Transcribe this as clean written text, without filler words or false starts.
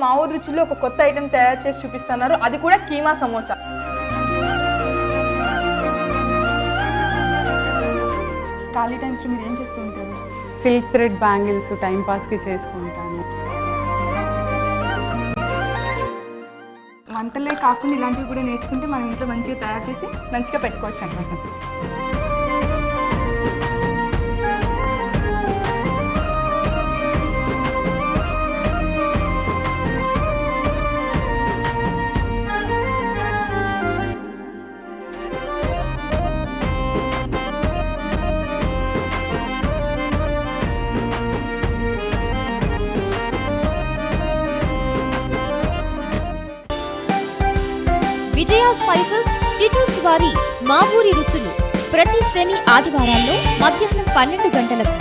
మా ఊరు రుచిలో ఒక కొత్త ఐటెం తయారు చేసి చూపిస్తున్నారు, అది కూడా కీమా సమోసా. ఖాళీ టైమ్స్లో మీరు ఏం చేస్తూ ఉంటారు? సిల్క్ థ్రెడ్ బ్యాంగిల్స్ టైంపాస్కి చేసుకుంటాను. వంటలే కాకుండా ఇలాంటివి కూడా నేర్చుకుంటే మనం ఇంట్లో మంచిగా తయారు చేసి మంచిగా పెట్టుకోవచ్చు అన్నమాట. విజయ స్పైసెస్ టిటూస్ వారి మా ఊరి రుచులు ప్రతి శని ఆదివారాల్లో మధ్యాహ్నం 12 గంటలకు.